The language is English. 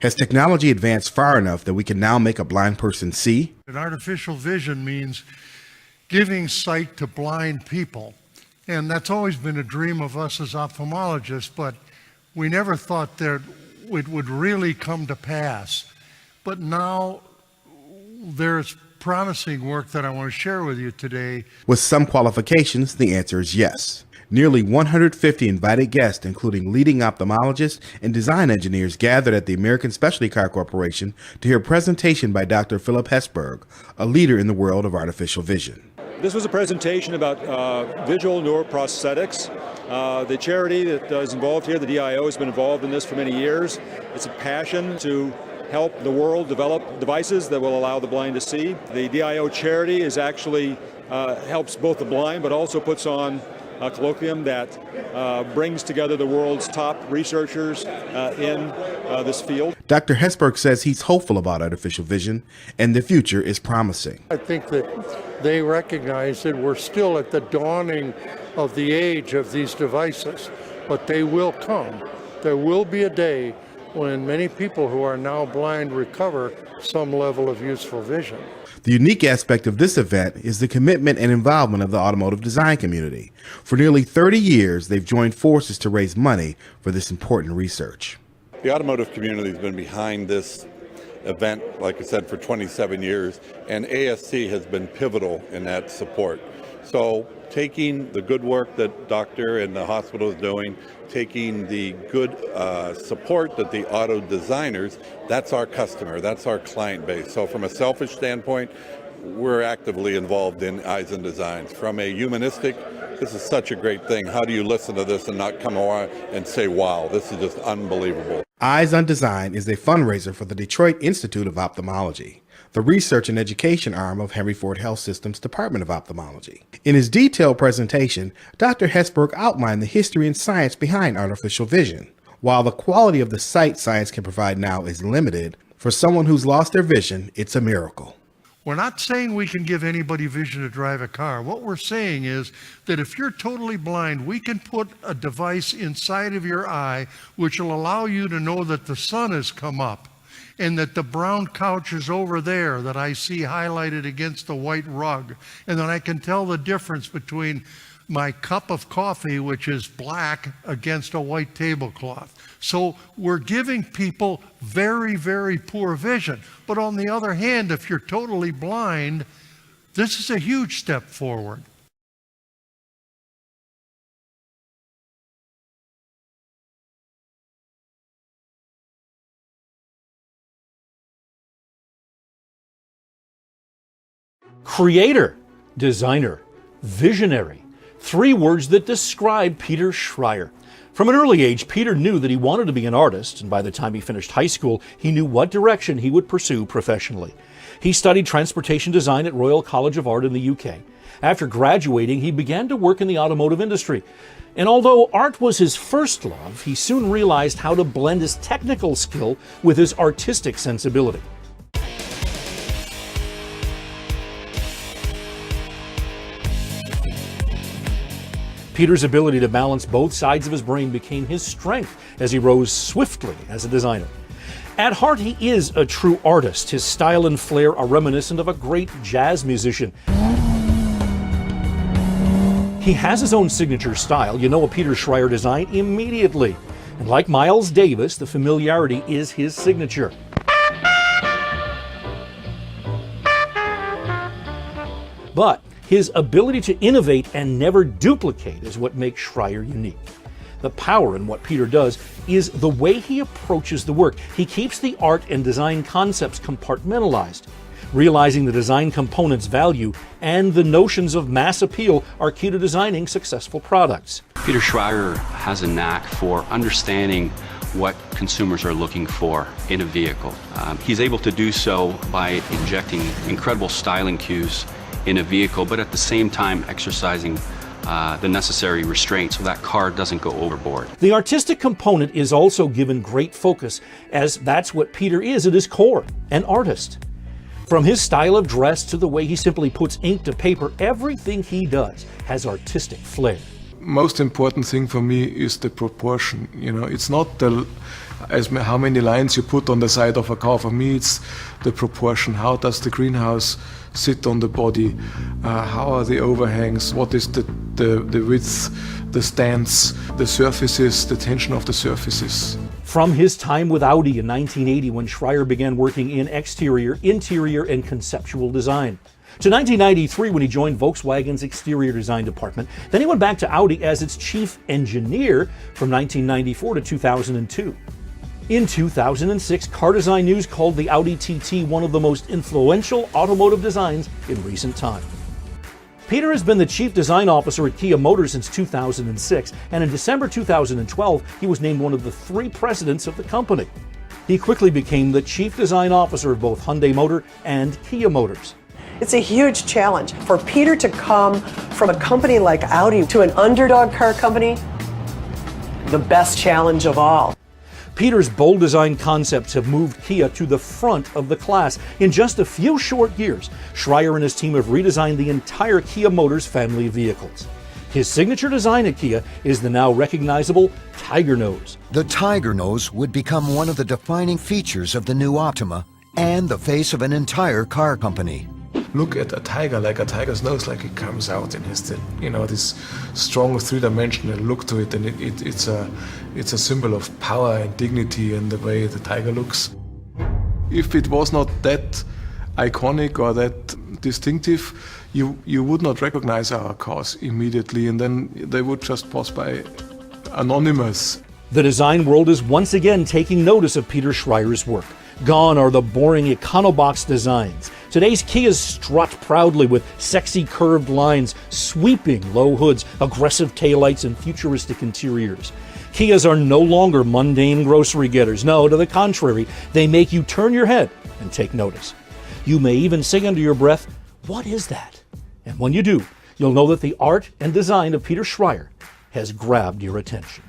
Has technology advanced far enough that we can now make a blind person see? And artificial vision means giving sight to blind people. And that's always been a dream of us as ophthalmologists, but we never thought that it would really come to pass. But now there's promising work that I want to share with you today. With some qualifications, the answer is yes. Nearly 150 invited guests, including leading ophthalmologists and design engineers, gathered at the American Specialty Car Corporation to hear a presentation by Dr. Philip Hesburgh, a leader in the world of artificial vision. This was a presentation about visual neuroprosthetics. The charity that is involved here, the DIO, has been involved in this for many years. It's a passion to help the world develop devices that will allow the blind to see. The DIO charity is actually helps both the blind, but also puts on a colloquium that brings together the world's top researchers in this field. Dr. Hesburgh says he's hopeful about artificial vision and the future is promising. I think that they recognize that we're still at the dawning of the age of these devices, but they will come. There will be a day when many people who are now blind recover some level of useful vision. The unique aspect of this event is the commitment and involvement of the automotive design community. For nearly 30 years, they've joined forces to raise money for this important research. The automotive community has been behind this event, like I said, for 27 years, and ASC has been pivotal in that support. So taking the good work that doctor and the hospital is doing, taking the good support that the auto designers, that's our customer, that's our client base. So from a selfish standpoint, we're actively involved in EyesOn Designs. From a humanistic, this is such a great thing. How do you listen to this and not come around and say, wow, this is just unbelievable. EyesOn Design is a fundraiser for the Detroit Institute of Ophthalmology, the research and education arm of Henry Ford Health System's Department of Ophthalmology. In his detailed presentation, Dr. Hesburgh outlined the history and science behind artificial vision. While the quality of the sight science can provide now is limited, for someone who's lost their vision, it's a miracle. We're not saying we can give anybody vision to drive a car. What we're saying is that if you're totally blind, we can put a device inside of your eye which will allow you to know that the sun has come up and that the brown couch is over there that I see highlighted against the white rug, and then I can tell the difference between my cup of coffee, which is black, against a white tablecloth. So we're giving people very, very poor vision. But on the other hand, if you're totally blind, this is a huge step forward. Creator, designer, visionary. 3 words that describe Peter Schreier. From an early age, Peter knew that he wanted to be an artist, and by the time he finished high school, he knew what direction he would pursue professionally. He studied transportation design at Royal College of Art in the UK. After graduating, he began to work in the automotive industry. And although art was his first love, he soon realized how to blend his technical skill with his artistic sensibility. Peter's ability to balance both sides of his brain became his strength as he rose swiftly as a designer. At heart, he is a true artist. His style and flair are reminiscent of a great jazz musician. He has his own signature style. You know a Peter Schreier design immediately. And like Miles Davis, the familiarity is his signature. But his ability to innovate and never duplicate is what makes Schreier unique. The power in what Peter does is the way he approaches the work. He keeps the art and design concepts compartmentalized. Realizing the design components' value and the notions of mass appeal are key to designing successful products. Peter Schreier has a knack for understanding what consumers are looking for in a vehicle. He's able to do so by injecting incredible styling cues in a vehicle, but at the same time exercising the necessary restraint so that car doesn't go overboard. The artistic component is also given great focus, as that's what Peter is at his core, an artist. From his style of dress to the way he simply puts ink to paper, everything he does has artistic flair. Most important thing for me is the proportion. You know, it's not the how many lines you put on the side of a car. For me, it's the proportion. How does the greenhouse sit on the body? How are the overhangs? What is the width, the stance, the surfaces, the tension of the surfaces? From his time with Audi in 1980, when Schreier began working in exterior, interior, and conceptual design, to 1993 when he joined Volkswagen's exterior design department. Then he went back to Audi as its chief engineer from 1994 to 2002. In 2006, Car Design News called the Audi TT one of the most influential automotive designs in recent time. Peter has been the chief design officer at Kia Motors since 2006, and in December 2012, he was named one of the 3 presidents of the company. He quickly became the chief design officer of both Hyundai Motor and Kia Motors. It's a huge challenge. For Peter to come from a company like Audi to an underdog car company, the best challenge of all. Peter's bold design concepts have moved Kia to the front of the class. In just a few short years, Schreier and his team have redesigned the entire Kia Motors family of vehicles. His signature design at Kia is the now recognizable Tiger Nose. The Tiger Nose would become one of the defining features of the new Optima and the face of an entire car company. Look at a tiger, like a tiger's nose, like it comes out and has this strong three-dimensional look to it, and it's a symbol of power and dignity and the way the tiger looks. If it was not that iconic or that distinctive, you would not recognize our cars immediately, and then they would just pass by anonymous. The design world is once again taking notice of Peter Schreier's work. Gone are the boring econobox designs. Today's Kias strut proudly with sexy curved lines, sweeping low hoods, aggressive taillights, and futuristic interiors. Kias are no longer mundane grocery getters. No, to the contrary, they make you turn your head and take notice. You may even say under your breath, "What is that?" And when you do, you'll know that the art and design of Peter Schreier has grabbed your attention.